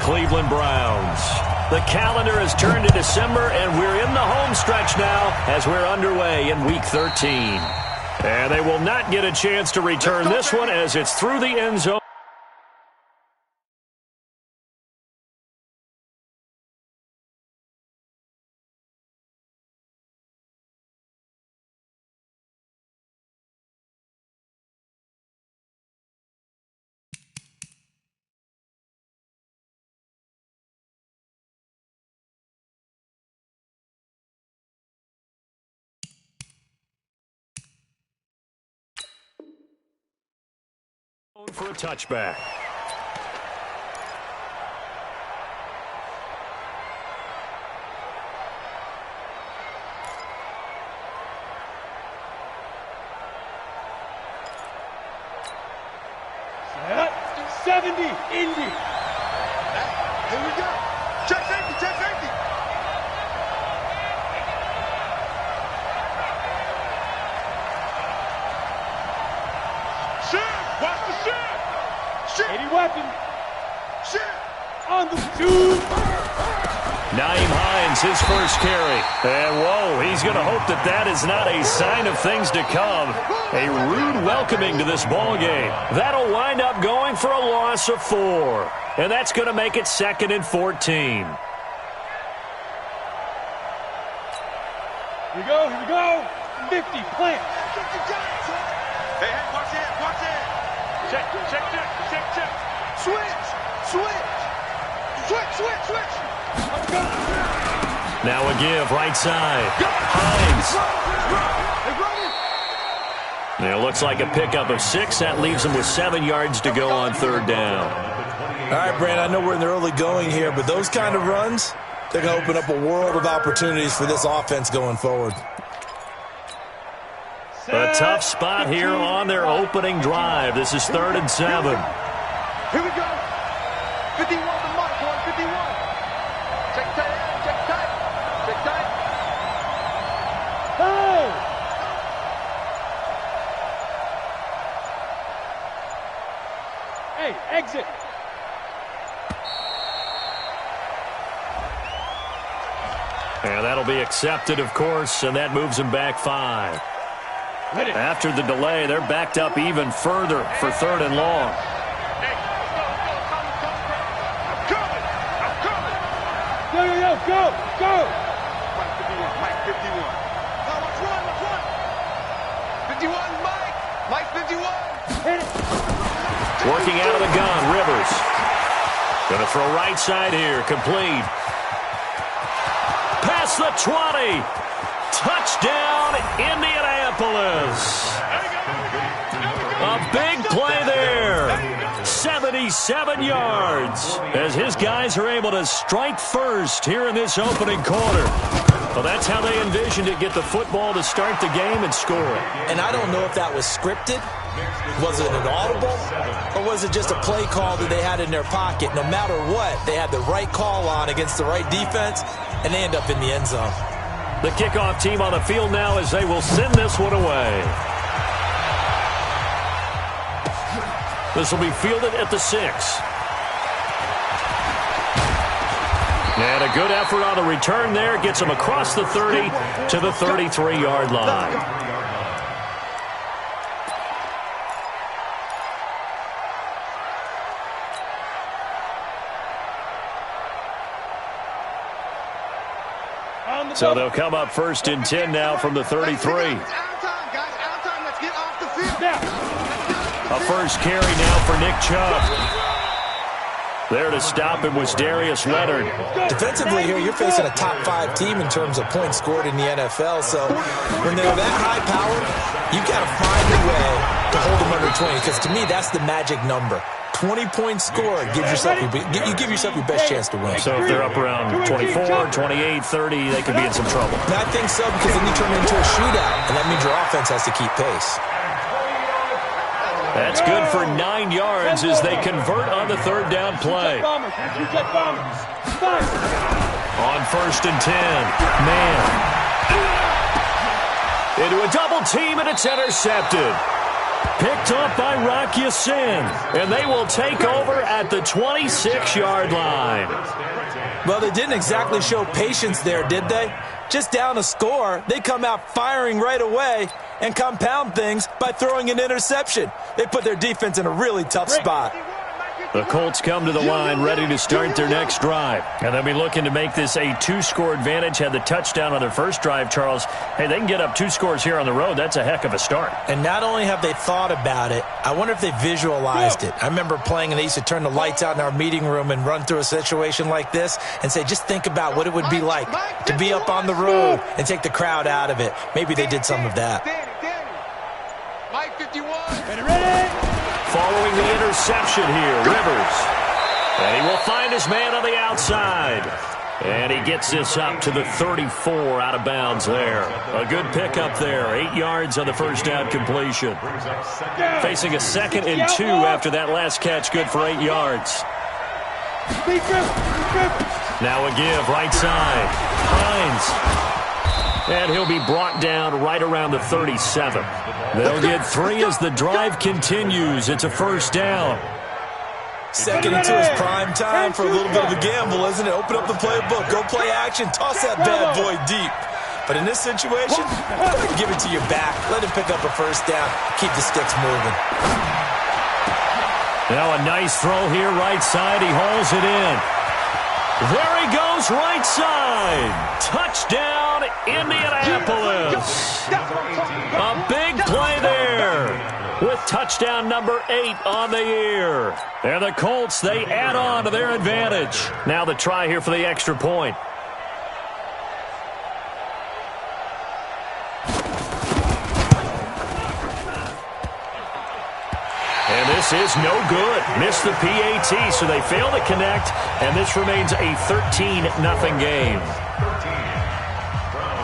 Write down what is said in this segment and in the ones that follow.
Cleveland Browns. The calendar has turned to December, and we're in the home stretch now as we're underway in Week 13. And they will not get a chance to return this one as it's through the end zone. For a touchback. Set. 70, Indy. Here we go. Check safety, check safety. Watch the shit! 80 weapon. Shit! On the two. Nyheim Hines, his first carry. And, whoa, he's going to hope that that is not a sign of things to come. A rude welcoming to this ball game. That'll wind up going for a loss of 4. And that's going to make it 2nd and 14. Here we go, here we go. 50, plant. Hey, watch it, watch it. Check. Switch. Now a give, right side. Hines. It looks like a pickup of 6. That leaves him with 7 yards to go on 3rd down. All right, Brand, I know we're in the early going here, but those kind of runs, they're going to open up a world of opportunities for this offense going forward. A tough spot here on their opening drive. This is 3rd and 7. Here we go. 51 to Mike, 151. Check tight. Hey! Hey, exit. And that'll be accepted, of course, and that moves him back 5. After the delay, they're backed up even further for 3rd and long. Hey, I'm coming. Go. Mike 51. Now let's run. 51, Mike 51. Hit it. Working out of the gun, Rivers. Going to throw right side here, complete. Past the 20. Touchdown, Indianapolis. A big play there. 77 yards as his guys are able to strike first here in this opening quarter. Well, that's how they envisioned it, get the football to start the game and score it. And I don't know if that was scripted. Was it an audible? Or was it just a play call that they had in their pocket? No matter what, they had the right call on against the right defense, and they end up in the end zone. The kickoff team on the field now as they will send this one away. This will be fielded at the 6. And a good effort on the return there. Gets him across the 30 to the 33-yard line. So they'll come up 1st and 10 now from the 33. It's out of time. Let's get off the field. A first carry now for Nick Chubb. There to stop him was Darius Leonard. Defensively here, you're facing a top 5 team in terms of points scored in the NFL. So when they're that high powered, you've got to find a way to hold them under 20. Because to me, that's the magic number. 20 points scored gives yourself you give yourself your best chance to win. So if they're up around 24, 28, 30, they could be in some trouble. And I think so, because then you turn it into a shootout, and that means your offense has to keep pace. That's good for 9 yards as they convert on the 3rd down play. On 1st and 10, man. Into a double team, and it's intercepted. Picked up by Rocky Sin, and they will take over at the 26-yard line. Well, they didn't exactly show patience there, did they? Just down a score, they come out firing right away and compound things by throwing an interception. They put their defense in a really tough spot. The Colts come to the line ready to start their next drive. And they'll be looking to make this a 2-score advantage. Had the touchdown on their first drive, Charles. Hey, they can get up 2 scores here on the road. That's a heck of a start. And not only have they thought about it, I wonder if they visualized it. I remember playing and they used to turn the lights out in our meeting room and run through a situation like this and say, just think about what it would be like to be up on the road and take the crowd out of it. Maybe they did some of that. Mike 51. Ready? Following the interception here, Rivers. And he will find his man on the outside. And he gets this up to the 34 out of bounds there. A good pickup there. 8 yards on the first down completion. Facing a 2nd and 2 after that last catch. Good for 8 yards. Now a give, right side. Hines. And he'll be brought down right around the 37. They'll get 3 as the drive continues. It's a first down. Second into his prime time for a little bit of a gamble, isn't it? Open up the playbook, go play action, toss that bad boy deep. But in this situation, give it to your back. Let him pick up a first down. Keep the sticks moving. Now a nice throw here, right side. He hauls it in. There he goes, right side. Touchdown, Indianapolis. A big play there with touchdown number 8 on the year. And the Colts, they add on to their advantage. Now the try here for the extra point. And this is no good. Missed the PAT, so they fail to connect, and this remains a 13-0 game.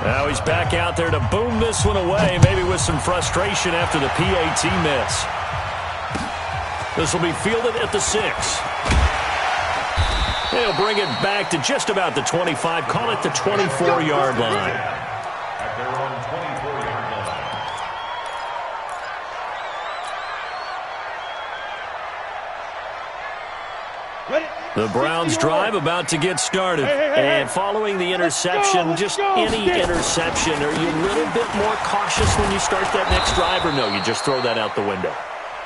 Now he's back out there to boom this one away, maybe with some frustration after the PAT miss. This will be fielded at the 6. He'll bring it back to just about the 25, call it the 24-yard line. The Browns drive about to get started. And following the interception, just any interception, are you a little bit more cautious when you start that next drive, or no, you just throw that out the window?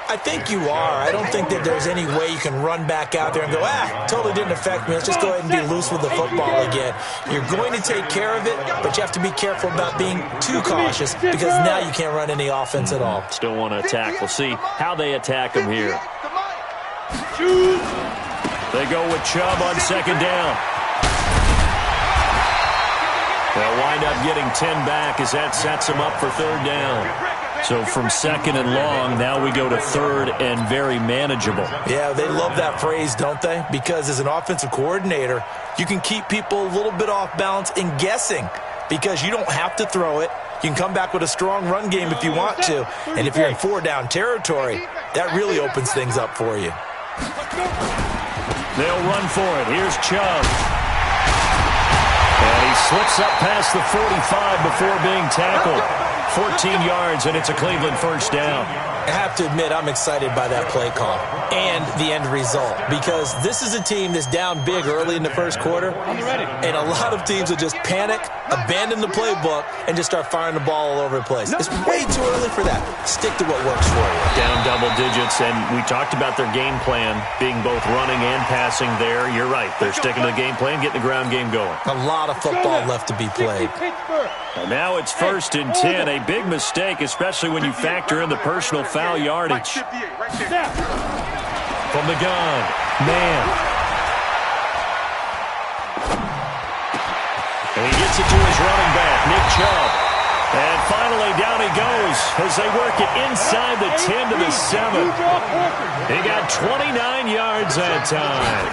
I think you are. I don't think that there's any way you can run back out there and go, totally didn't affect me. Let's just go ahead and be loose with the football again. You're going to take care of it, but you have to be careful about being too cautious because now you can't run any offense at all. Still want to attack. We'll see how they attack him here. They go with Chubb on second down. They'll wind up getting 10 back as that sets them up for third down. So from second and long, now we go to third and very manageable. Yeah, they love that phrase, don't they? Because as an offensive coordinator, you can keep people a little bit off balance and guessing because you don't have to throw it. You can come back with a strong run game if you want to. And if you're in 4-down territory, that really opens things up for you. They'll run for it. Here's Chubb. And he slips up past the 45 before being tackled. 14 yards, and it's a Cleveland first down. I have to admit, I'm excited by that play call and the end result because this is a team that's down big early in the first quarter, and a lot of teams will just panic, abandon the playbook, and just start firing the ball all over the place. It's way too early for that. Stick to what works for you. Down double digits, and we talked about their game plan being both running and passing there. You're right. They're sticking to the game plan, getting the ground game going. A lot of football left to be played. And now it's 1st and 10. A big mistake, especially when you factor in the personal foul yardage. From the gun, man. And he gets it to his running back, Nick Chubb. And finally, down he goes as they work it inside the 10 to the 7. He got 29 yards that time.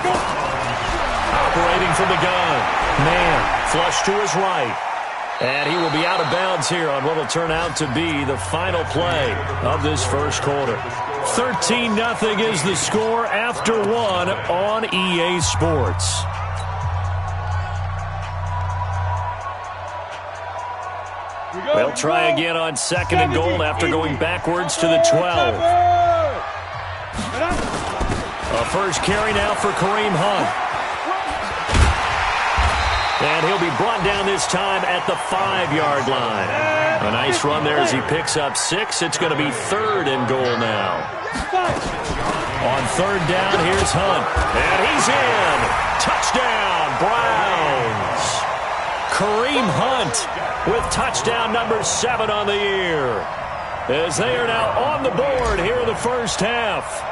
Operating from the gun, man, flush to his right. And he will be out of bounds here on what will turn out to be the final play of this first quarter. 13-0 is the score after 1 on EA Sports. They'll try again on 2nd and goal after going backwards to the 12. A first carry now for Kareem Hunt. And he'll be brought down this time at the 5-yard line. A nice run there as he picks up 6. It's going to be 3rd and goal now. On 3rd down, here's Hunt. And he's in. Touchdown, Browns. Kareem Hunt with touchdown number 7 on the year. As they are now on the board here in the first half.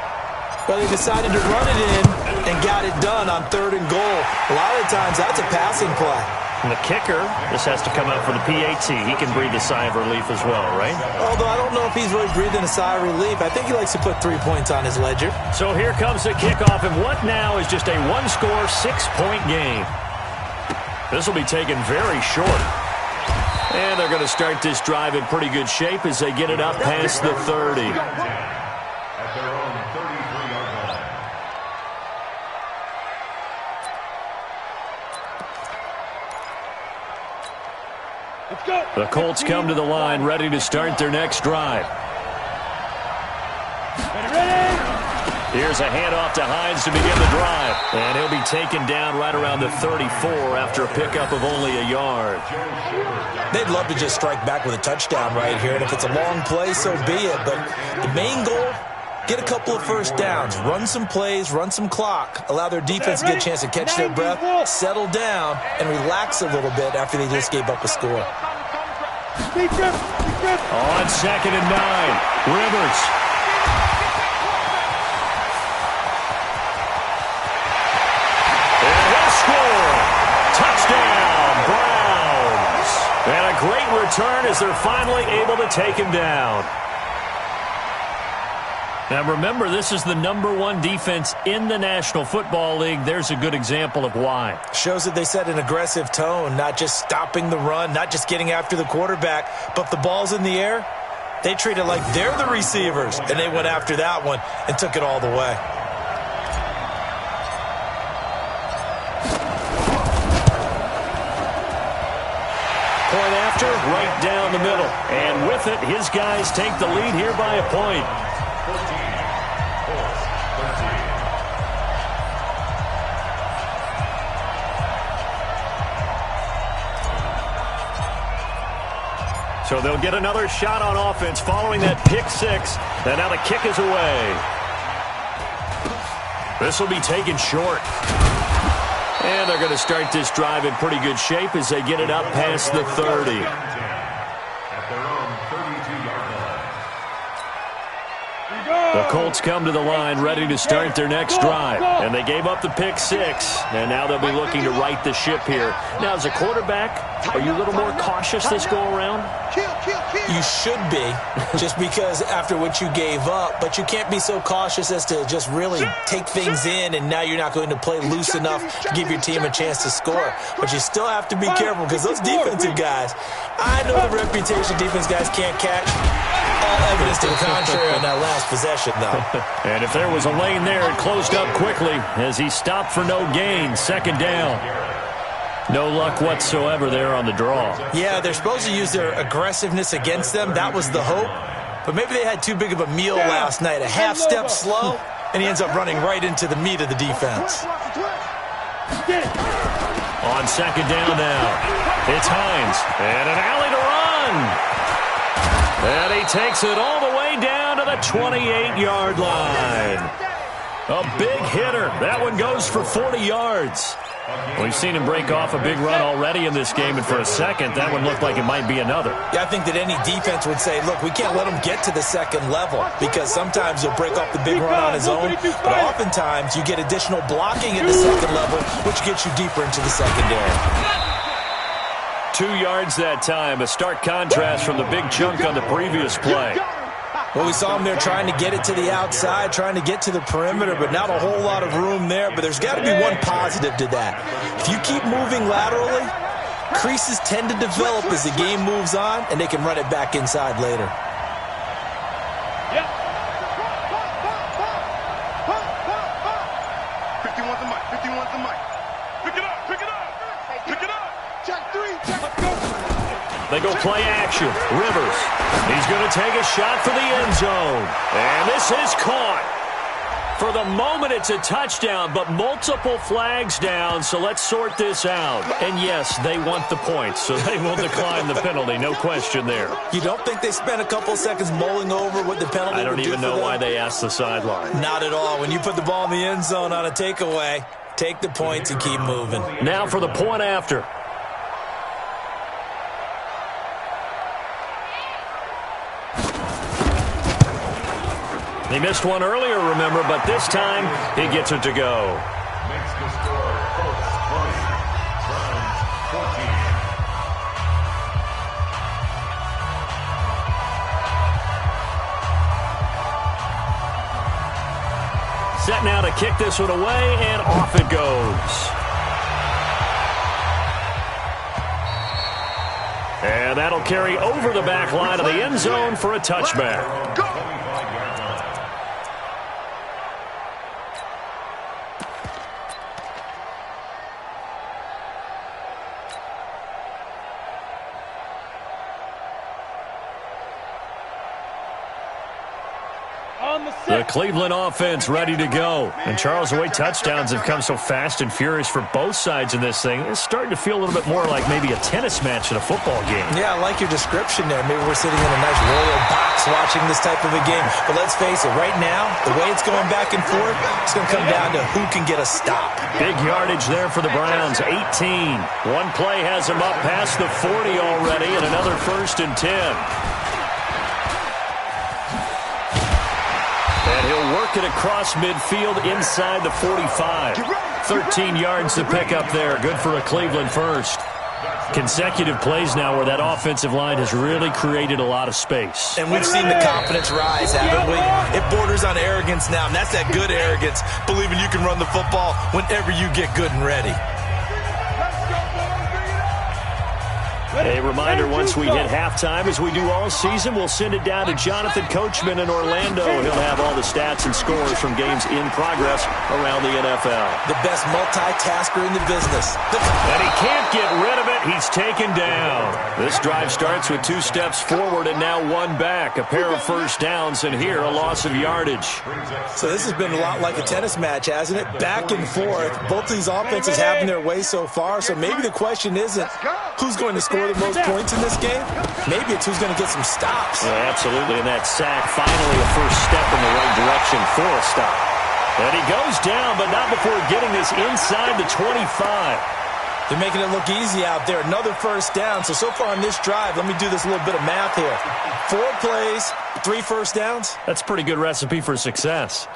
Well, they decided to run it in and got it done on 3rd and goal. A lot of the times, that's a passing play. And the kicker, this has to come out for the PAT. He can breathe a sigh of relief as well, right? Although I don't know if he's really breathing a sigh of relief. I think he likes to put 3 points on his ledger. So here comes the kickoff, and what now is just a 1-score, 6-point game. This will be taken very short. And they're going to start this drive in pretty good shape as they get it up past the 30. The Colts come to the line, ready to start their next drive. Here's a handoff to Hines to begin the drive. And he'll be taken down right around the 34 after a pickup of only a yard. They'd love to just strike back with a touchdown right here. And if it's a long play, so be it. But the main goal, get a couple of first downs, run some plays, run some clock, allow their defense to get a chance to catch their breath, settle down, and relax a little bit after they just gave up a score. On 2nd and 9, Rivers. And he'll score. Touchdown, Browns. And a great return as they're finally able to take him down. Now remember, this is the #1 defense in the National Football League. There's a good example of why. Shows that they set an aggressive tone, not just stopping the run, not just getting after the quarterback, but the ball's in the air. They treat it like they're the receivers, and they went after that one and took it all the way. Point after, right down the middle. And with it, his guys take the lead here by a point. So they'll get another shot on offense following that pick 6. And now the kick is away. This will be taken short. And they're going to start this drive in pretty good shape as they get it up past the 30. The Colts come to the line ready to start their next drive. And they gave up the pick 6. And now they'll be looking to right the ship here. Now, as a quarterback, are you a little more cautious this go-around? You should be, just because after what you gave up. But you can't be so cautious as to just really take things in, and now you're not going to play loose enough to give your team a chance to score. But you still have to be careful because those defensive guys, I know the reputation defense guys can't catch. All evidence to the contrary on that last possession, though. And if there was a lane there, it closed up quickly as he stopped for no gain. 2nd down. No luck whatsoever there on the draw. Yeah, they're supposed to use their aggressiveness against them. That was the hope. But maybe they had too big of a meal last night. A half step slow, and he ends up running right into the meat of the defense. On 2nd down now, it's Hines. And an alley to run. And he takes it all the way down to the 28-yard line. A big hitter. That one goes for 40 yards. We've seen him break off a big run already in this game, and for a second, that one looked like it might be another. Yeah, I think that any defense would say, look, we can't let him get to the 2nd level because sometimes he'll break off the big run on his own, but oftentimes you get additional blocking at the 2nd level, which gets you deeper into the secondary. 2 yards that time, a stark contrast from the big chunk on the previous play. Well, we saw him there trying to get it to the outside, trying to get to the perimeter, but not a whole lot of room there. But there's got to be one positive to that. If you keep moving laterally, creases tend to develop as the game moves on, and they can run it back inside later. Yep. 51's the mic. 51's the mic. Pick it up. Pick it up. Pick it up. Check 3. Check. Let's go. They go play action. Rivers. He's going to take a shot for the end zone. And this is caught. For the moment, it's a touchdown, but multiple flags down, so let's sort this out. And yes, they want the points, so they will decline the penalty. No question there. You don't think they spent a couple seconds mulling over what the penalty would do? I don't even know why they asked the sideline. Not at all. When you put the ball in the end zone on a takeaway, take the points and keep moving. Now for the point after. He missed one earlier, remember, but this time he gets it to go. Makes the score Colts 20, Browns 14. Set now to kick this one away, and off it goes. And that'll carry over the back line of the end zone for a touchback. The Cleveland offense ready to go. And Charles, the way touchdowns have come so fast and furious for both sides in this thing, it's starting to feel a little bit more like maybe a tennis match in a football game. Yeah, I like your description there. Maybe we're sitting in a nice royal box watching this type of a game. But let's face it, right now, the way it's going back and forth, it's going to come down to who can get a stop. Big yardage there for the Browns, 18. One play has them up past the 40 already, and another 1st and 10. And he'll work it across midfield inside the 45. 13 yards to pick up there. Good for a Cleveland first. Consecutive plays now where that offensive line has really created a lot of space. And we've seen the confidence rise, haven't we? It borders on arrogance now, and that's that good arrogance, believing you can run the football whenever you get good and ready. A reminder, once we hit halftime, as we do all season, we'll send it down to Jonathan Coachman in Orlando. He'll have all the stats and scores from games in progress around the NFL. The best multitasker in the business. And he can't get rid of it. He's taken down. This drive starts with 2 steps forward and now 1 back. A pair of first downs, and here a loss of yardage. So this has been a lot like a tennis match, hasn't it? Back and forth. Both these offenses having their way so far, so maybe the question isn't who's going to score the most points in this game. Maybe it's who's going to get some stops. Yeah, absolutely, and that sack finally a first step in the right direction for a stop. And he goes down, but not before getting this inside the 25. They're making it look easy out there. Another first down. So far on this drive, let me do this little bit of math here. 4 plays, 3 first downs. That's a pretty good recipe for success.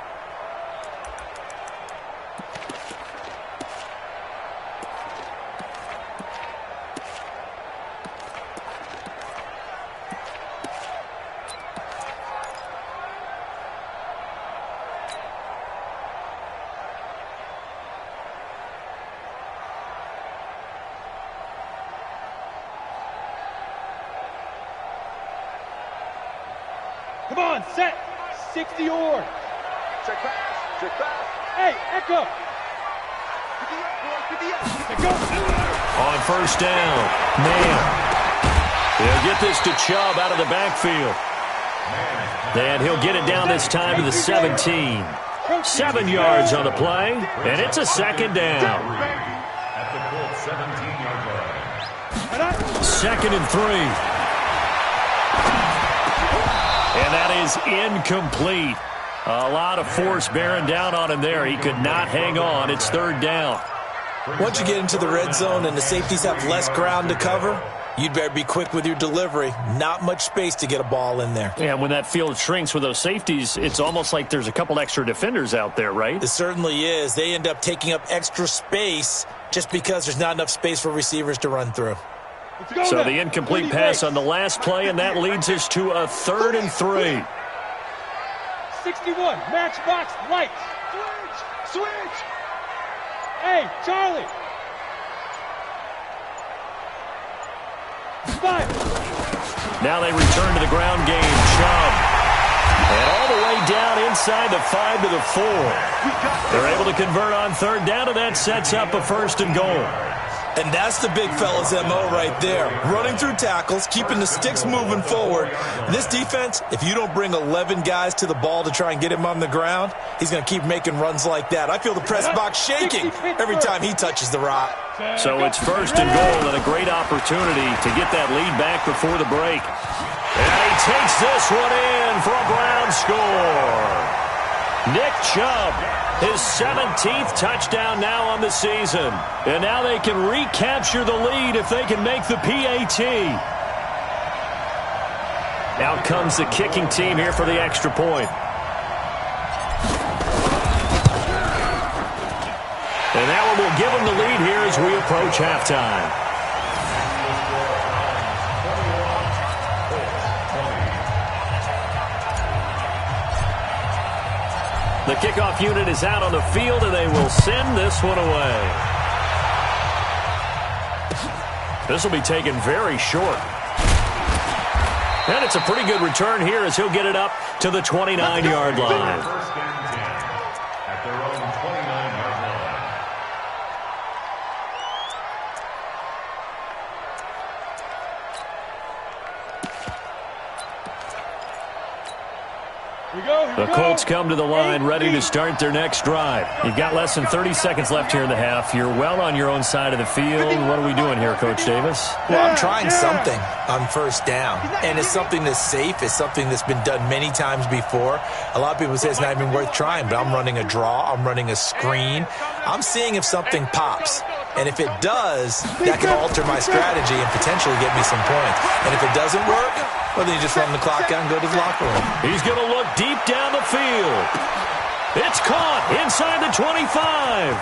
Come on, set. 60 or. Check pass. Check pass. Hey, Echo. 50 Go. On first down, man. They'll get this to Chubb out of the backfield. And he'll get it down this time to the 17. 7 yards on the play, and it's a second down. At the Colts 17-yard line. 2nd and 3. And that is incomplete. A lot of force bearing down on him there. He could not hang on. It's 3rd down. Once you get into the red zone and the safeties have less ground to cover, you'd better be quick with your delivery. Not much space to get a ball in there. Yeah, when that field shrinks with those safeties, it's almost like there's a couple extra defenders out there, right? It certainly is. They end up taking up extra space just because there's not enough space for receivers to run through. So the incomplete pass on the last play, and that leads us to a 3rd and 3. 61, matchbox lights. Switch. Hey, Charlie. 5. Now they return to the ground game. Chubb. And all the way down inside the 5 to the 4. They're able to convert on 3rd down, and that sets up a 1st and goal. And that's the big fella's MO right there. Running through tackles, keeping the sticks moving forward. This defense, if you don't bring 11 guys to the ball to try and get him on the ground, he's going to keep making runs like that. I feel the press box shaking every time he touches the rock. So it's first and goal and a great opportunity to get that lead back before the break. And he takes this one in for a Brown score. Nick Chubb, his 17th touchdown now on the season. And now they can recapture the lead if they can make the PAT. Out comes the kicking team here for the extra point. And that one will give them the lead here as we approach halftime. The kickoff unit is out on the field, and they will send this one away. This will be taken very short. And it's a pretty good return here as he'll get it up to the 29-yard line. First and 10 at their own 29-yard line. The Colts come to the line ready to start their next drive. You've got less than 30 seconds left here in the half. You're well on your own side of the field. What are we doing here, Coach Davis? Well, I'm trying something on first down, and it's something that's safe. It's something that's been done many times before. A lot of people say it's not even worth trying, but I'm running a draw. I'm running a screen. I'm seeing if something pops. And if it does, that can alter my strategy and potentially get me some points. And if it doesn't work, well, then you just run the clock out and go to the locker room. He's going to look deep down the field. It's caught inside the 25.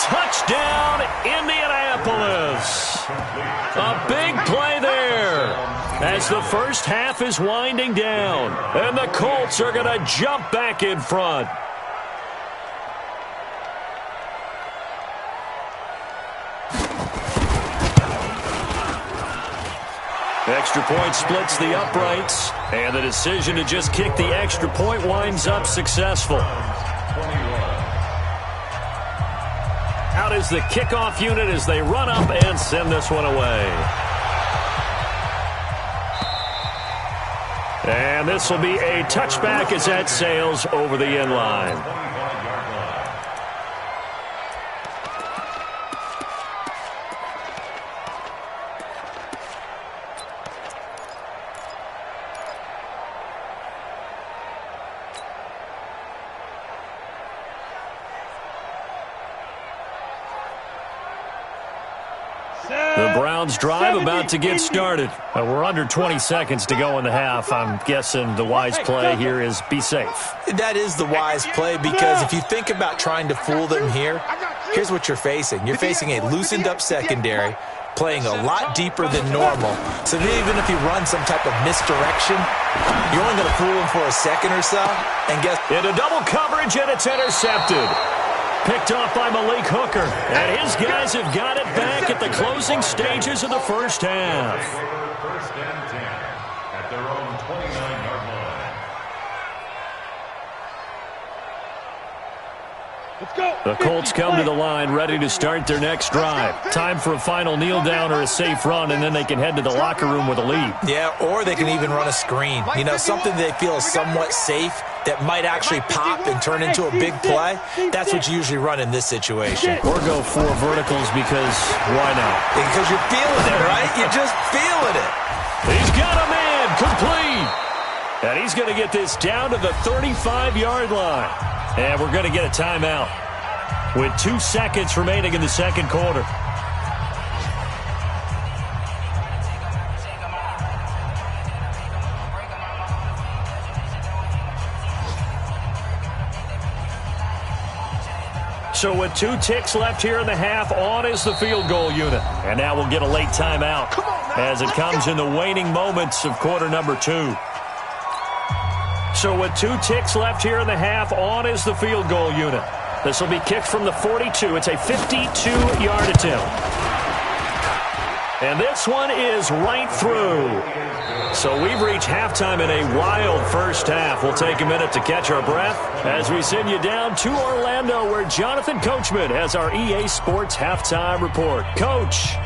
Touchdown, Indianapolis. A big play there as the first half is winding down. And the Colts are going to jump back in front. Extra point splits the uprights, and the decision to just kick the extra point winds up successful. Out is the kickoff unit as they run up and send this one away. And this will be a touchback as that sails over the end line. The Browns drive about to get started. We're under 20 seconds to go in the half. I'm guessing the wise play here is be safe. That is the wise play because if you think about trying to fool them here, here's what you're facing. You're facing a loosened up secondary, playing a lot deeper than normal. So even if you run some type of misdirection, you're only going to fool them for a second or so. And guess into double coverage, and it's intercepted. Picked off by Malik Hooker. And his guys have got it back at the closing stages of the first half. First and 10 at their own 29-yard line. Let's go. The Colts come to the line ready to start their next drive. Time for a final kneel down or a safe run, and then they can head to the locker room with a lead. Yeah, or they can even run a screen. You know, something they feel is somewhat safe that might actually pop and turn into a big play. That's what you usually run in this situation. Or go four verticals because why not? Because you're feeling it, right? You're just feeling it. He's got a man complete. And he's going to get this down to the 35-yard line. And we're going to get a timeout with 2 seconds remaining in the second quarter. So with 2 ticks left here in the half, on is the field goal unit. And now we'll get a late timeout as it comes in the waning moments of quarter number 2. So with 2 ticks left here in the half, on is the field goal unit. This will be kicked from the 42. It's a 52-yard attempt. And this one is right through. So we've reached halftime in a wild first half. We'll take a minute to catch our breath as we send you down to Orlando, where Jonathan Coachman has our EA Sports Halftime Report. Coach.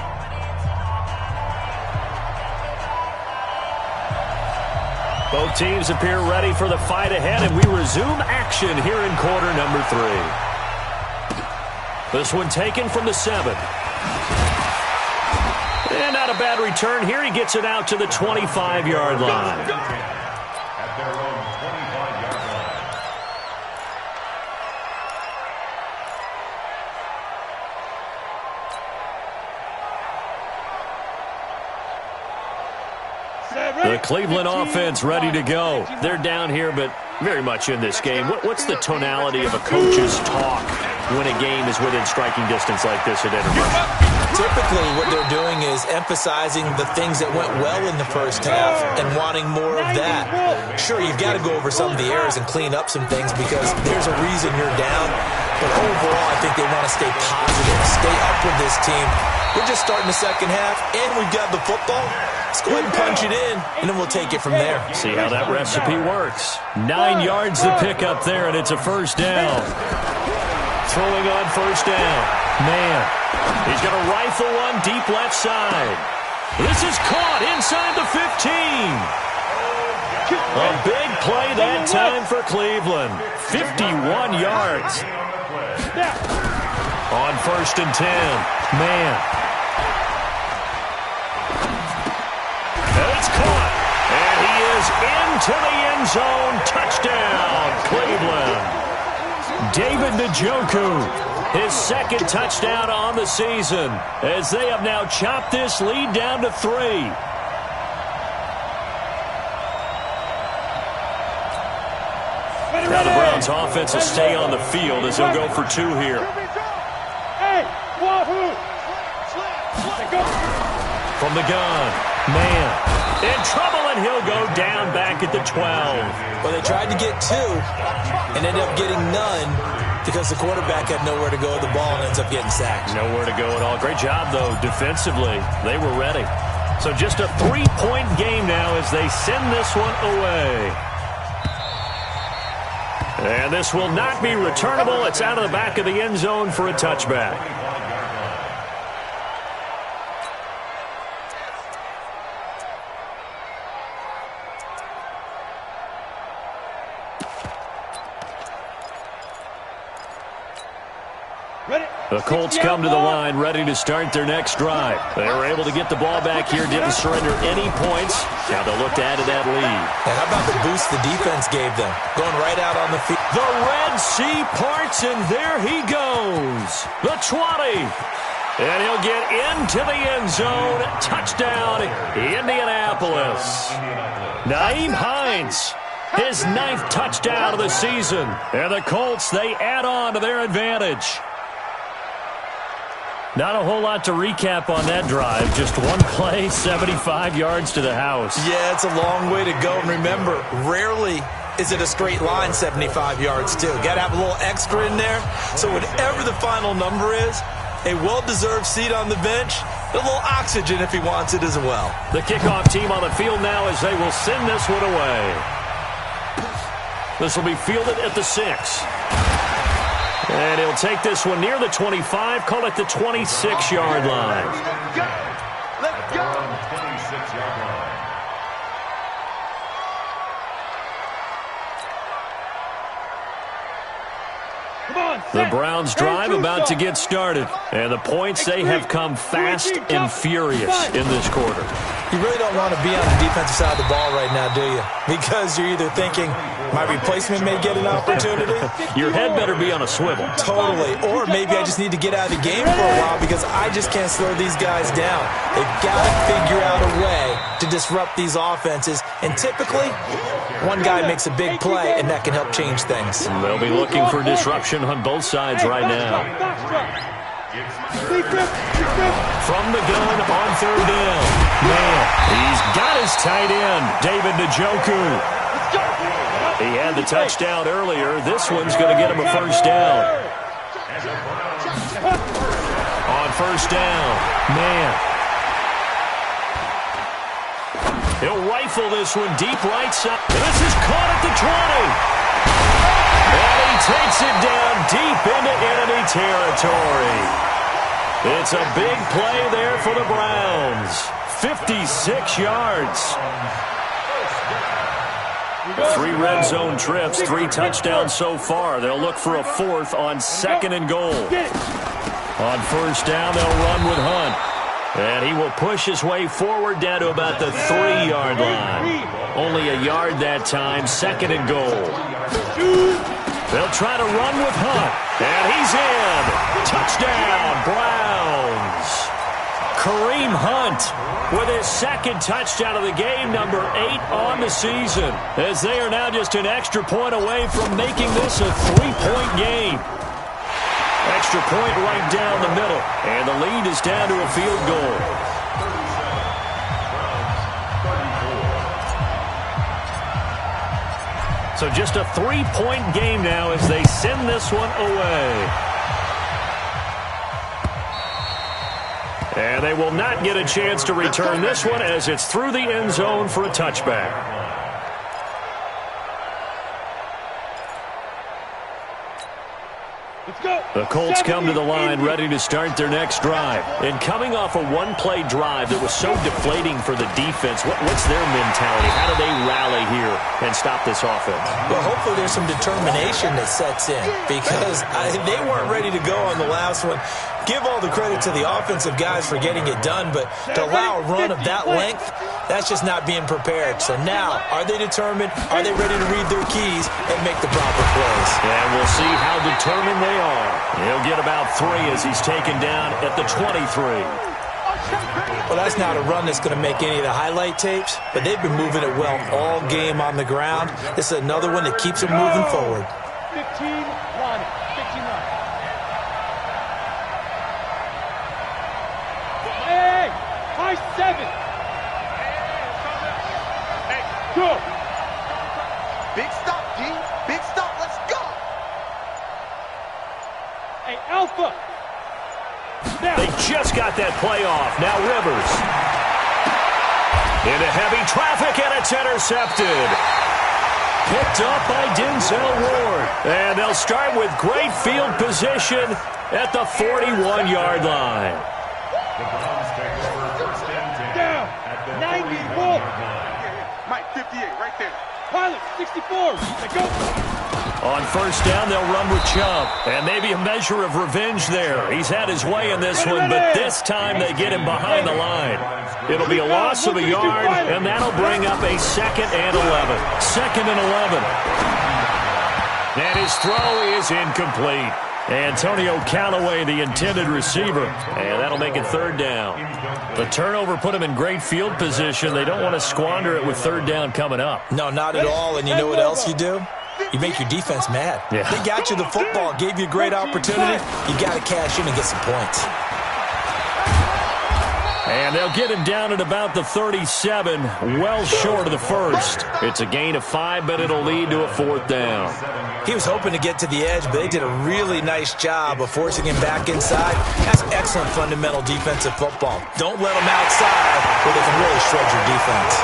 Both teams appear ready for the fight ahead, and we resume action here in quarter number 3. This one taken from the 7. And not a bad return here. He gets it out to the 25-yard line. At their own 25-yard line. The Cleveland offense ready to go. They're down here, but very much in this game. What's the tonality of a coach's talk when a game is within striking distance like this at intermission? Typically, what they're doing is emphasizing the things that went well in the first half and wanting more of that. Sure, you've got to go over some of the errors and clean up some things because there's a reason you're down. But overall, I think they want to stay positive, stay up with this team. We're just starting the second half, and we've got the football. Let's go ahead and punch it in, and then we'll take it from there. See how that recipe works. 9 yards to pick up there, and it's a first down. Throwing on first down. Man, he's going to rifle one deep left side. This is caught inside the 15. A big play that time for Cleveland. 51 yards. On first and 10. Man. And it's caught. And he is into the end zone. Touchdown, Cleveland. David Njoku, his second touchdown on the season, as they have now chopped this lead down to 3. Now the Browns offense will stay on the field as they'll go for 2 here. Hey, wahoo! From the gun, man. In trouble, and he'll go down back at the 12. Well, they tried to get 2 and ended up getting none because the quarterback had nowhere to go with the ball and ends up getting sacked. Nowhere to go at all. Great job, though, defensively. They were ready. So just a 3-point game now as they send this one away. And this will not be returnable. It's out of the back of the end zone for a touchback. The Colts come to the line, ready to start their next drive. They were able to get the ball back here, didn't surrender any points. Now they'll look to add to that lead. And how about the boost the defense gave them? Going right out on the field. The Red Sea parts, and there he goes. The 20. And he'll get into the end zone. Touchdown, Indianapolis. Nyheim Hines, his 9th touchdown of the season. And the Colts, they add on to their advantage. Not a whole lot to recap on that drive. Just one play, 75 yards to the house. Yeah, it's a long way to go. And remember, rarely is it a straight line 75 yards, too. Got to have a little extra in there. So whatever the final number is, a well-deserved seat on the bench, a little oxygen if he wants it as well. The kickoff team on the field now as they will send this one away. This will be fielded at the 6. And he'll take this one near the 25, call it the 26-yard line. Let's go. 26-yard line. The Browns drive about to get started. And the points, they have come fast and furious in this quarter. You really don't want to be on the defensive side of the ball right now, do you? Because you're either thinking, my replacement may get an opportunity. Your head better be on a swivel. Totally. Or maybe I just need to get out of the game for a while because I just can't slow these guys down. They've got to figure out a way to disrupt these offenses. And typically, one guy makes a big play, and that can help change things. They'll be looking for disruption on both sides right now. From the gun on 3rd down. Man, he's got his tight end, David Njoku. He had the touchdown earlier. This one's going to get him a first down. On first down, man. He'll rifle this one deep right side. And this is caught at the 20. And he takes it down deep into enemy territory. It's a big play there for the Browns. 56 yards. 3 red zone trips, 3 touchdowns so far. They'll look for a 4th on 2nd and goal. On 1st down, they'll run with Hunt. And he will push his way forward down to about the 3-yard line. Only a yard that time, 2nd and goal. They'll try to run with Hunt. And he's in. Touchdown, Browns. Kareem Hunt with his 2nd touchdown of the game, number 8 on the season, as they are now just an extra point away from making this a 3-point game. Extra point right down the middle, and the lead is down to a field goal. So just a 3-point game now as they send this one away. And they will not get a chance to return this one as it's through the end zone for a touchback. The Colts come to the line ready to start their next drive. And coming off a one-play drive that was so deflating for the defense, what's their mentality? How do they rally here and stop this offense? Well, hopefully there's some determination that sets in because they weren't ready to go on the last one. Give all the credit to the offensive guys for getting it done, but to allow a run of that length, that's just not being prepared. So now, are they determined? Are they ready to read their keys and make the proper plays? And we'll see how determined they are. He'll get about 3 as he's taken down at the 23. Well, that's not a run that's going to make any of the highlight tapes, but they've been moving it well all game on the ground. This is another one that keeps them moving forward. 15-1. 15-9. High 7. Go. Big stop, D. Big stop. Let's go. Hey, Alpha. Now. They just got that play off. Now Rivers. Into heavy traffic, and it's intercepted. Picked up by Denzel Ward. And they'll start with great field position at the 41-yard line. Down. 94. Mike, 58, right there. Pilot, 64. Let's go. On 1st down, they'll run with Chubb. And maybe a measure of revenge there. He's had his way in this one, but this time they get him behind the line. It'll be a loss of a yard, and that'll bring up a 2nd and 11. 2nd and 11. And his throw is incomplete. Antonio Callaway, the intended receiver, and that'll make it 3rd down. The turnover put him in great field position. They don't want to squander it with 3rd down coming up. No, not at all. And you know what else you do? You make your defense mad. Yeah. They got you the football, gave you a great opportunity. You got to cash in and get some points. And they'll get him down at about the 37, well short of the 1st. It's a gain of 5, but it'll lead to a 4th down. He was hoping to get to the edge, but they did a really nice job of forcing him back inside. That's excellent fundamental defensive football. Don't let them outside where they can really shred your defense.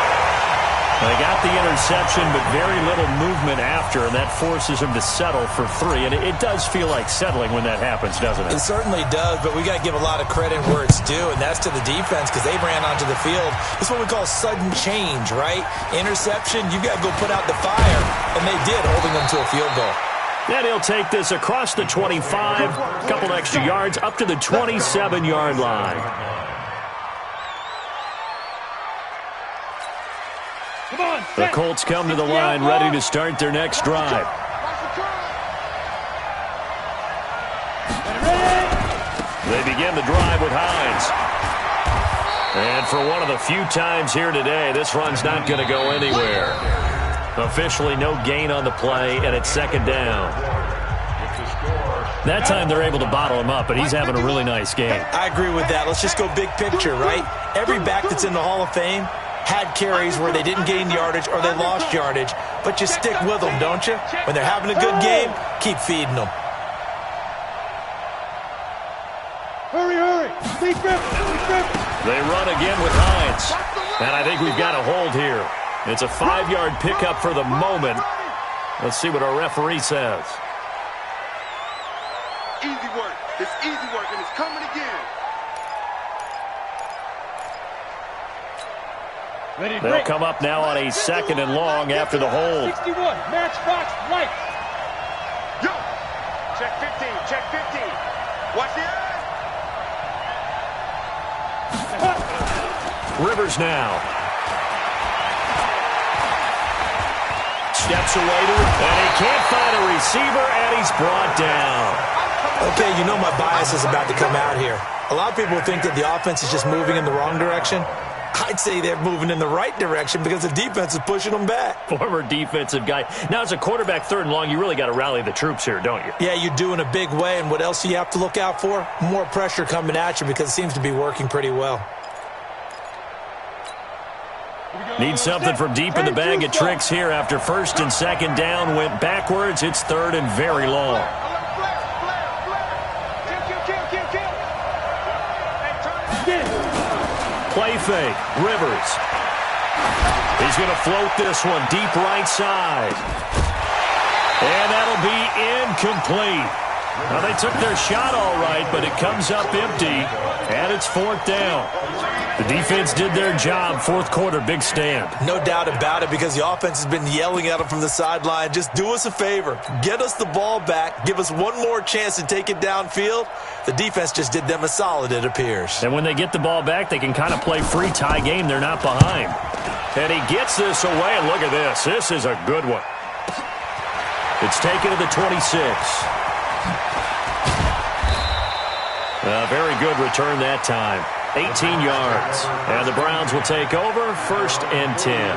They got the interception, but very little movement after, and that forces him to settle for 3. And it does feel like settling when that happens, doesn't it? It certainly does, but we got to give a lot of credit where it's due, and that's to the defense because they ran onto the field. This is what we call sudden change, right? Interception, you got to go put out the fire, and they did, holding them to a field goal. And he'll take this across the 25, a couple extra yards, up to the 27-yard line. The Colts come to the line ready to start their next drive. They begin the drive with Hines. And for one of the few times here today, this run's not going to go anywhere. Officially no gain on the play, and it's 2nd down. That time they're able to bottle him up, but he's having a really nice game. I agree with that. Let's just go big picture, right? Every back that's in the Hall of Fame had carries where they didn't gain yardage or they lost yardage, but you stick with them, don't you? When they're having a good game, keep feeding them. Hurry, hurry. Deep grip. They run again with Hines. And I think we've got a hold here. It's a 5-yard pickup for the moment. Let's see what our referee says. Easy work. It's easy work, and it's coming again. Ready, They'll come up now on a 2nd and long after the hold. 61, matchbox right. Yo, check 15, check 15. Watch the eye. Rivers now. Steps away to it, and he can't find a receiver, and he's brought down. Okay, you know my bias is about to come out here. A lot of people think that the offense is just moving in the wrong direction. I'd say they're moving in the right direction because the defense is pushing them back. Former defensive guy. Now, as a quarterback 3rd and long, you really got to rally the troops here, don't you? Yeah, you do in a big way, and what else do you have to look out for? More pressure coming at you because it seems to be working pretty well. Need something from deep in the bag of tricks here after 1st and 2nd down. Went backwards. It's 3rd and very long. Play fake. Rivers. He's going to float this one deep right side. And that'll be incomplete. Now, they took their shot all right, but it comes up empty, and it's 4th down. The defense did their job. 4th quarter, big stand. No doubt about it because the offense has been yelling at them from the sideline. Just do us a favor. Get us the ball back. Give us one more chance to take it downfield. The defense just did them a solid, it appears. And when they get the ball back, they can kind of play free tie game. They're not behind. And he gets this away, and look at this. This is a good one. It's taken to the 26. A very good return that time. 18 yards. And the Browns will take over 1st and 10.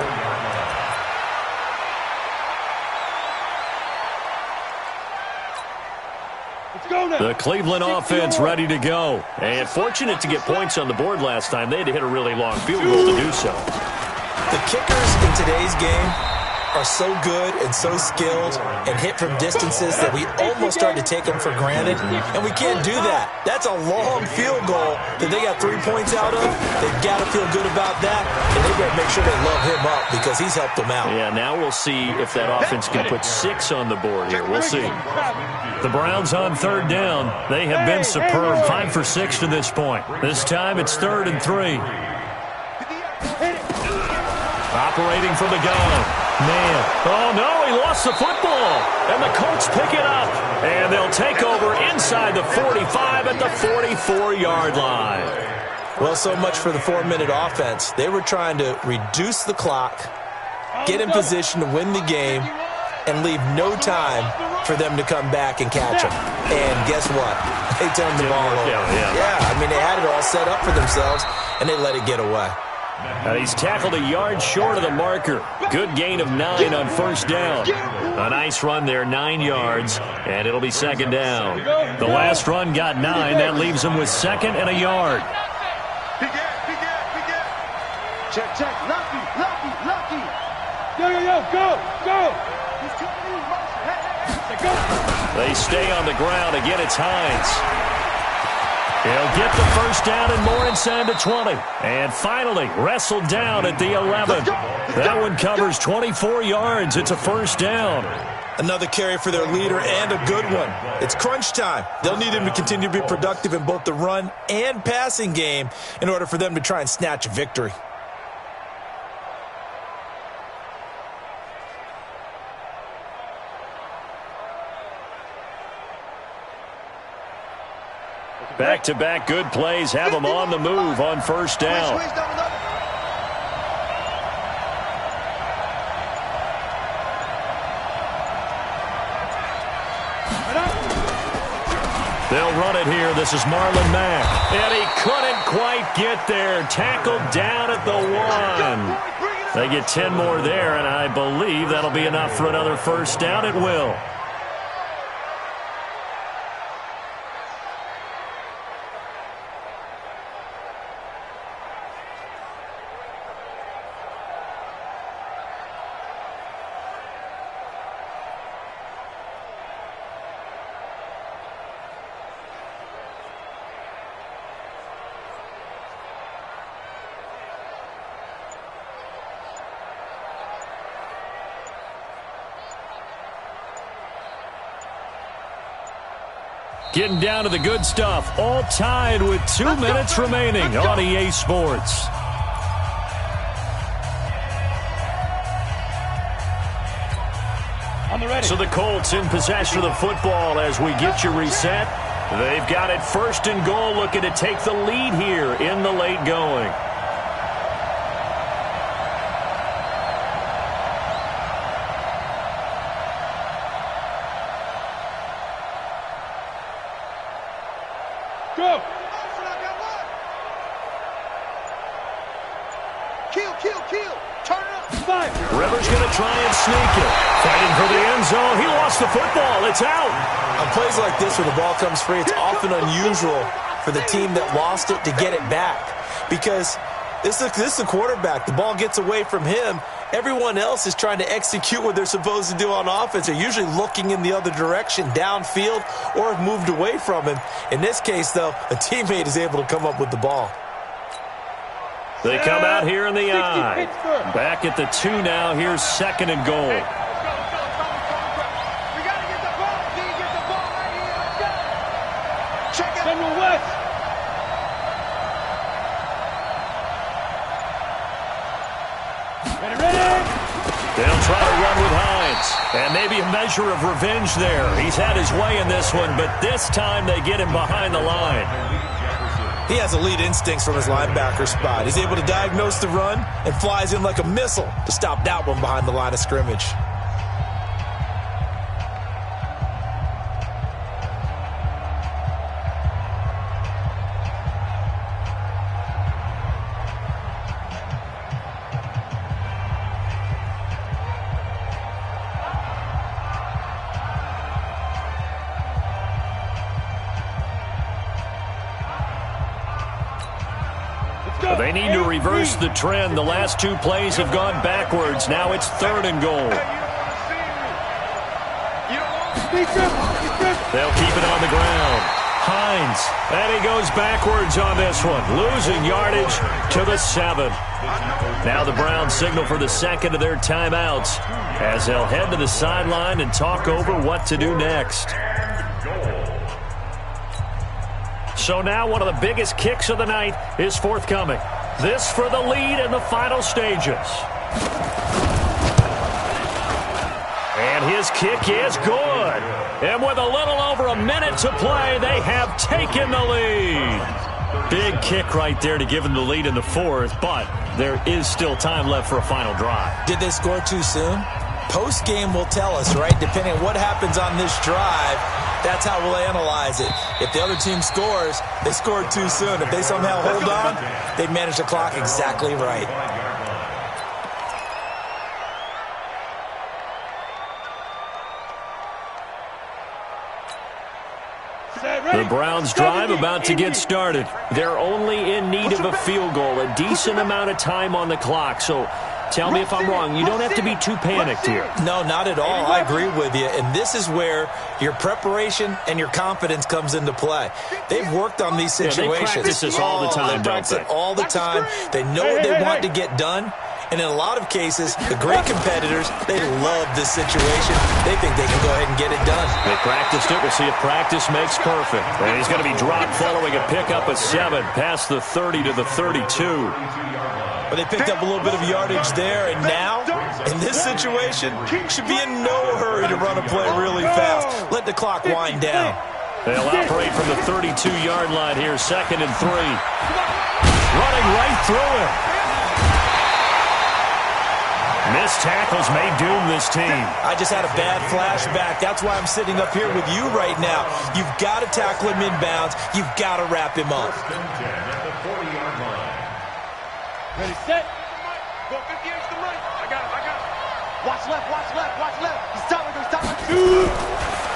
The Cleveland offense ready to go. And fortunate to get points on the board last time. They had to hit a really long field goal to do so. The kickers in today's game are so good and so skilled and hit from distances that we almost start to take them for granted, and we can't do that. That's a long field goal that they got 3 points out of. They've got to feel good about that, and they better make sure they love him up because he's helped them out. Yeah, now we'll see if that offense can put 6 on the board here. We'll see. The Browns on 3rd down. They have been superb, 5 for 6 to this point. This time it's 3rd and 3. Operating from the gun. Man. Oh, no, he lost the football. And the Colts pick it up. And they'll take over inside the 45 at the 44-yard line. Well, so much for the 4-minute offense. They were trying to reduce the clock, get in position to win the game, and leave no time for them to come back and catch them. And guess what? They turned the ball over. Yeah, I mean, they had it all set up for themselves, and they let it get away. And he's tackled a yard short of the marker. Good gain of 9 on 1st down. A nice run there, 9 yards, and it'll be 2nd down. The last run got 9. That leaves him with 2nd and a yard. Check, check. Lucky. Yo, go. He's too many motion. Hey. They stay on the ground. Again, it's Hines. He'll get the 1st down and more inside the 20. And finally, wrestled down at the 11. That one covers 24 yards. It's a 1st down. Another carry for their leader and a good one. It's crunch time. They'll need him to continue to be productive in both the run and passing game in order for them to try and snatch a victory. Back-to-back good plays have them on the move on 1st down. They'll run it here. This is Marlon Mack. And he couldn't quite get there. Tackled down at the 1. They get 10 more there, and I believe that'll be enough for another 1st down. It will. Getting down to the good stuff. All tied with 2 minutes remaining on EA Sports. So the Colts in possession of the football as we get you reset. They've got it 1st and goal, looking to take the lead here in the late going. Go! Kill! Turn up! Five! Rivers going to try and sneak it. Fighting for the end zone. He lost the football. It's out. On plays like this where the ball comes free, it's often unusual for the team that lost it to get it back. Because this is a quarterback. The ball gets away from him. Everyone else is trying to execute what they're supposed to do on offense. They're usually looking in the other direction, downfield, or have moved away from him. In this case, though, a teammate is able to come up with the ball. They come out here in the eye. Back at the 2 now. Here's 2nd and goal. We got to get the ball. D, get the ball right here. Let's go. Check it. General West! Ready! They'll try to run with Hines. And maybe a measure of revenge there. He's had his way in this one, but this time they get him behind the line. He has elite instincts from his linebacker spot. He's able to diagnose the run and flies in like a missile to stop that one behind the line of scrimmage. They need to reverse the trend. The last 2 plays have gone backwards. Now it's 3rd and goal. They'll keep it on the ground. Hines, and he goes backwards on this one, losing yardage to the 7. Now the Browns signal for the 2nd of their timeouts as they'll head to the sideline and talk over what to do next. So now one of the biggest kicks of the night is forthcoming. This for the lead in the final stages. And his kick is good. And with a little over a minute to play, they have taken the lead. Big kick right there to give them the lead in the 4th, but there is still time left for a final drive. Did they score too soon? Post-game will tell us, right? Depending on what happens on this drive, that's how we'll analyze it. If the other team scores, they scored too soon. If they somehow hold on, they manage the clock exactly right. The Browns drive about to get started. They're only in need of a field goal, a decent amount of time on the clock. So tell me if I'm wrong. You don't have to be too panicked here. No, not at all. I agree with you. And this is where your preparation and your confidence comes into play. They've worked on these situations. They practice this all the time, they practice it all the time. They know what they want to get done. And in a lot of cases, the great competitors, they love this situation. They think they can go ahead and get it done. They practiced it. We'll see if practice makes perfect. And he's going to be dropped following a pickup of 7 past the 30 to the 32. But they picked up a little bit of yardage there, and now, in this situation, should be in no hurry to run a play really fast. Let the clock wind down. They'll operate from the 32-yard line here, 2nd and 3. Running right through him. Missed tackles may doom this team. I just had a bad flashback. That's why I'm sitting up here with you right now. You've got to tackle him inbounds. You've got to wrap him up. Ready, set. Go 50 yards to the right. I got it. Watch left. He's stopping.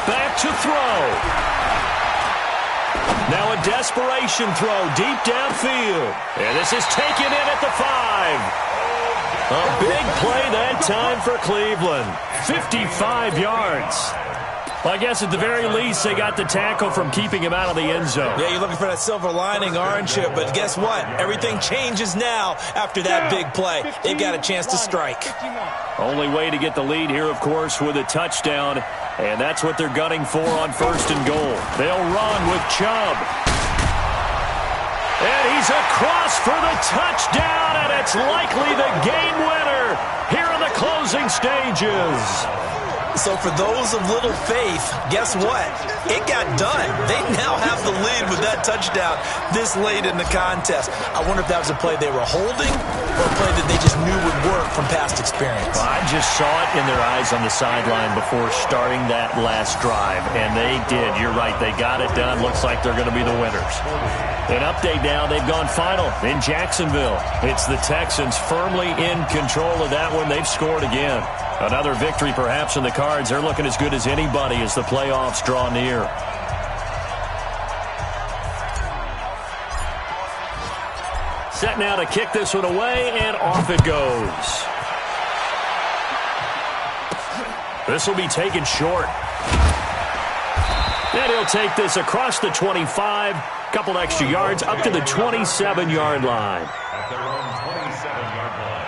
Back to throw. Now a desperation throw deep downfield. And this is taken in at the 5. A big play that time for Cleveland. 55 yards. I guess at the very least, they got the tackle from keeping him out of the end zone. Yeah, you're looking for that silver lining, aren't you? But guess what? Everything changes now after that big play. They've got a chance to strike. Only way to get the lead here, of course, with a touchdown. And that's what they're gunning for on 1st and goal. They'll run with Chubb. And he's across for the touchdown, and it's likely the game winner here in the closing stages. So for those of little faith, guess what? It got done. They now have the lead with that touchdown this late in the contest. I wonder if that was a play they were holding or a play that they just knew would work from past experience. Well, I just saw it in their eyes on the sideline before starting that last drive, and they did. You're right. They got it done. Looks like they're going to be the winners. An update now. They've gone final in Jacksonville. It's the Texans firmly in control of that one. They've scored again. Another victory perhaps in the cards. They're looking as good as anybody as the playoffs draw near. Set now to kick this one away, and off it goes. This will be taken short. And he'll take this across the 25, couple extra yards up to the 27-yard line. At their own 27-yard line.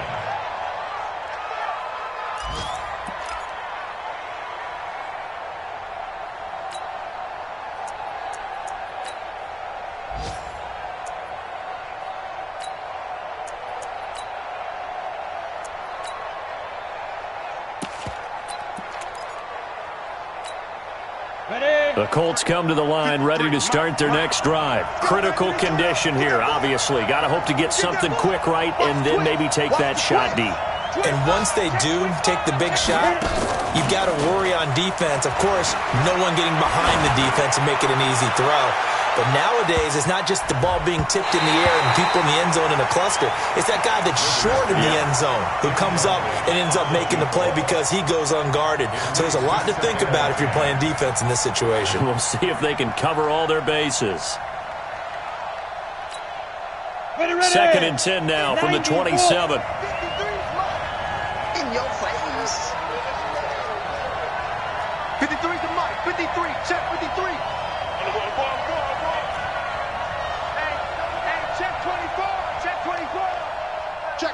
The Colts come to the line ready to start their next drive. Critical condition here, obviously. Got to hope to get something quick right and then maybe take that shot deep. And once they do take the big shot, you've got to worry on defense. Of course, no one getting behind the defense and make it an easy throw. But nowadays, it's not just the ball being tipped in the air and people in the end zone in a cluster. It's that guy that's short in the end zone who comes up and ends up making the play because he goes unguarded. So there's a lot to think about if you're playing defense in this situation. We'll see if they can cover all their bases. Ready. 2nd and 10 now from the 27. In your face. 53 to Mike. 53. Check 53. Hey, check 24. Check 24. Check.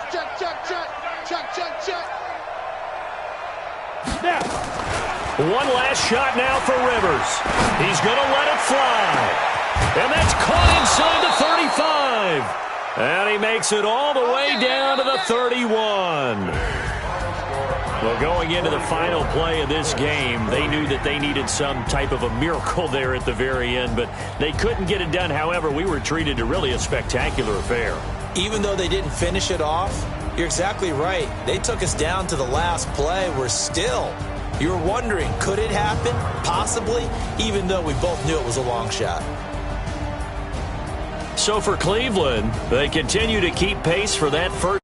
Now. One last shot now for Rivers. He's going to let it fly. And that's caught inside the 35. And he makes it all the way down to the 31. Well, going into the final play of this game, they knew that they needed some type of a miracle there at the very end, but they couldn't get it done. However, we were treated to really a spectacular affair. Even though they didn't finish it off, you're exactly right. They took us down to the last play. You're wondering, could it happen? Possibly, even though we both knew it was a long shot. So for Cleveland, they continue to keep pace for that first